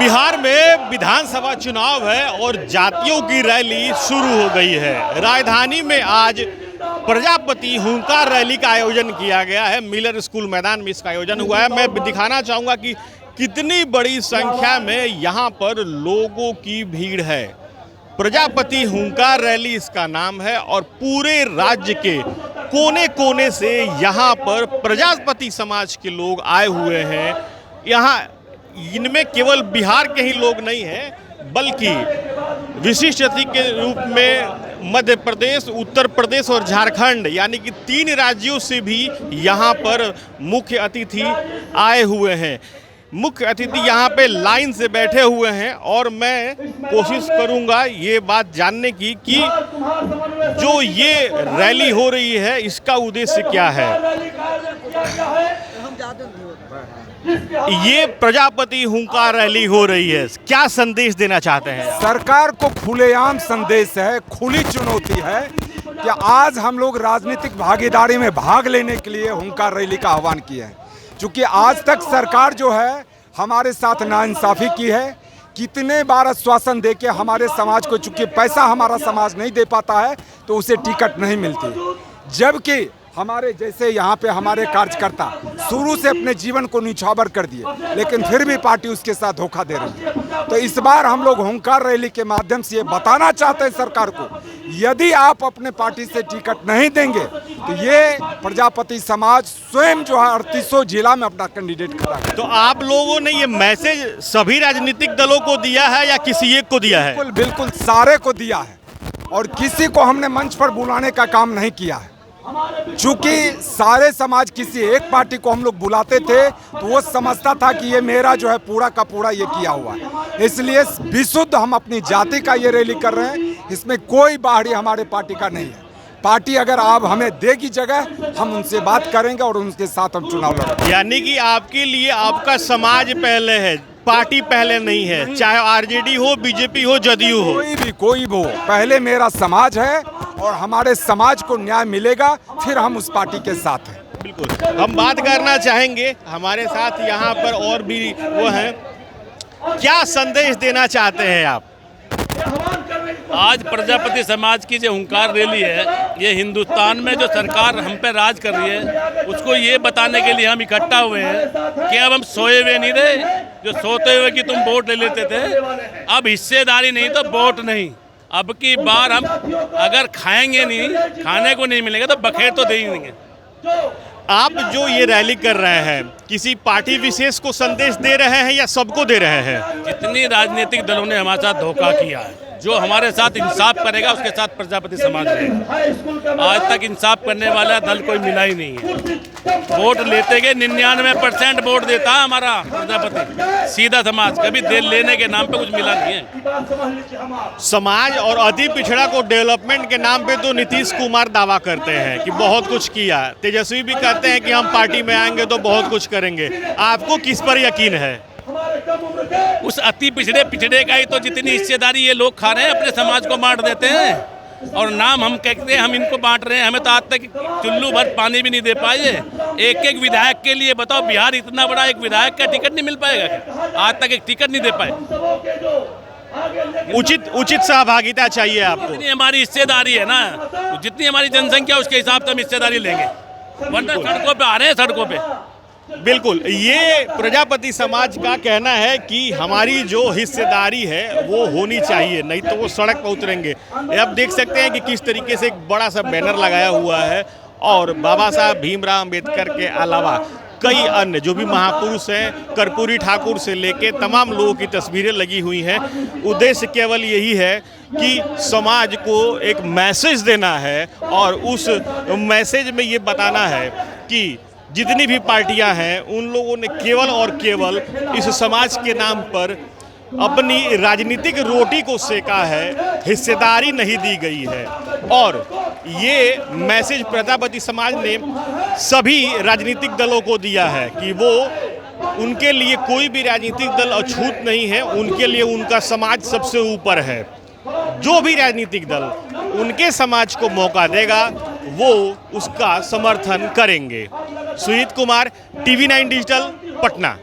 बिहार में विधानसभा चुनाव है और जातियों की रैली शुरू हो गई है। राजधानी में आज प्रजापति हुंकार रैली का आयोजन किया गया है। मिलर स्कूल मैदान में इसका आयोजन हुआ है। मैं दिखाना चाहूँगा कि कितनी बड़ी संख्या में यहाँ पर लोगों की भीड़ है। प्रजापति हुंकार रैली इसका नाम है और पूरे राज्य के कोने कोने से यहाँ पर प्रजापति समाज के लोग आए हुए हैं। यहाँ इनमें केवल बिहार के ही लोग नहीं हैं, बल्कि विशिष्ट अतिथि के रूप में मध्य प्रदेश, उत्तर प्रदेश और झारखंड यानी कि 3 राज्यों से भी यहाँ पर मुख्य अतिथि आए हुए हैं। मुख्य अतिथि यहाँ पे लाइन से बैठे हुए हैं और मैं कोशिश करूँगा ये बात जानने की कि जो ये रैली हो रही है इसका उद्देश्य क्या है। ये प्रजापति हुंकार रैली हो रही है, क्या संदेश देना चाहते हैं? सरकार को खुलेआम संदेश है, खुली चुनौती है कि आज हम लोग राजनीतिक भागीदारी में भाग लेने के लिए हुंकार रैली का आह्वान किया है। क्योंकि आज तक सरकार जो है हमारे साथ नाइंसाफ़ी की है। कितने बार आश्वासन दे के हमारे समाज को, चूँकि पैसा हमारा समाज नहीं दे पाता है तो उसे टिकट नहीं मिलती, जबकि हमारे जैसे यहाँ पे हमारे कार्यकर्ता शुरू से अपने जीवन को निछावर कर दिए, लेकिन फिर भी पार्टी उसके साथ धोखा दे रही है। तो इस बार हम लोग हुंकार रैली के माध्यम से ये बताना चाहते हैं सरकार को, यदि आप अपने पार्टी से टिकट नहीं देंगे तो ये प्रजापति समाज स्वयं जो है 3800 जिला में अपना कैंडिडेट खड़ा है। तो आप लोगों ने ये मैसेज सभी राजनीतिक दलों को दिया है या किसी एक को दिया है? बिल्कुल बिल्कुल सारे को दिया है और किसी को हमने मंच पर बुलाने का काम नहीं किया है। चूंकि सारे समाज किसी एक पार्टी को हम लोग बुलाते थे तो वो समझता था कि ये मेरा जो है पूरा का पूरा ये किया हुआ है, इसलिए विशुद्ध हम अपनी जाति का ये रैली कर रहे हैं। इसमें कोई बाहरी हमारे पार्टी का नहीं है। पार्टी अगर आप हमें देगी जगह, हम उनसे बात करेंगे और उनके साथ हम चुनाव लड़ेंगे। यानी कि आपके लिए आपका समाज पहले है, पार्टी पहले नहीं है, चाहे आरजेडी हो, बीजेपी हो, जदयू हो, कोई भी हो, पहले मेरा समाज है और हमारे समाज को न्याय मिलेगा फिर हम उस पार्टी के साथ हैं। बिल्कुल हम बात करना चाहेंगे, हमारे साथ यहाँ पर और भी वो हैं। क्या संदेश देना चाहते हैं आप? आज प्रजापति समाज की जो हुंकार रैली है, ये हिंदुस्तान में जो सरकार हम पे राज कर रही है उसको ये बताने के लिए हम इकट्ठा हुए हैं कि अब हम सोए हुए नहीं रहे। जो सोते हुए कि तुम वोट ले लेते थे, अब हिस्सेदारी नहीं तो वोट नहीं। अब की बार हम अगर खाएंगे नहीं, खाने को नहीं मिलेगा तो बखेर तो दे ही देंगे। आप जो ये रैली कर रहे हैं, किसी पार्टी विशेष को संदेश दे रहे हैं या सबको दे रहे हैं? जितनी राजनीतिक दलों ने हमारे साथ धोखा किया है, जो हमारे साथ इंसाफ करेगा उसके साथ प्रजापति समाज रहेगा। आज तक इंसाफ करने वाला दल कोई मिला ही नहीं है। वोट लेते गए 99% वोट देता है हमारा प्रजापति सीधा समाज, कभी दिल लेने के नाम पे कुछ मिला नहीं है। समाज और अति पिछड़ा को डेवलपमेंट के नाम पे तो नीतीश कुमार दावा करते हैं कि बहुत कुछ किया। तेजस्वी भी कहते हैं कि हम पार्टी में आएंगे तो बहुत कुछ करेंगे। आपको किस पर यकीन है? उस अति पिछड़े का ही तो जितनी हिस्सेदारी ये लोग खा रहे हैं, अपने समाज को बांट देते हैं और नाम हम कहते हैं हम इनको बांट रहे हैं। हमें तो आज तक चुल्लू भर पानी भी नहीं दे पाए। एक विधायक के लिए बताओ, बिहार इतना बड़ा, एक विधायक का टिकट नहीं मिल पाएगा। आज तक एक टिकट नहीं दे पाए। उचित सहभागिता चाहिए आपको। जितनी हमारी हिस्सेदारी है ना, जितनी हमारी जनसंख्या उसके हिसाब से हम हिस्सेदारी लेंगे, वरना सड़कों पे आ रहे हैं, सड़कों पे। बिल्कुल, ये प्रजापति समाज का कहना है कि हमारी जो हिस्सेदारी है वो होनी चाहिए, नहीं तो वो सड़क पर उतरेंगे। आप देख सकते हैं कि किस तरीके से एक बड़ा सा बैनर लगाया हुआ है और बाबा साहब भीमराव अंबेडकर के अलावा कई अन्य जो भी महापुरुष हैं, कर्पूरी ठाकुर से लेके तमाम लोगों की तस्वीरें लगी हुई हैं। उद्देश्य केवल यही है कि समाज को एक मैसेज देना है और उस मैसेज में ये बताना है कि जितनी भी पार्टियां हैं उन लोगों ने केवल और केवल इस समाज के नाम पर अपनी राजनीतिक रोटी को सेका है, हिस्सेदारी नहीं दी गई है। और ये मैसेज प्रजापति समाज ने सभी राजनीतिक दलों को दिया है कि वो उनके लिए कोई भी राजनीतिक दल अछूत नहीं है, उनके लिए उनका समाज सबसे ऊपर है। जो भी राजनीतिक दल उनके समाज को मौका देगा वो उसका समर्थन करेंगे। Sujit Kumar, TV9 digital, Patna.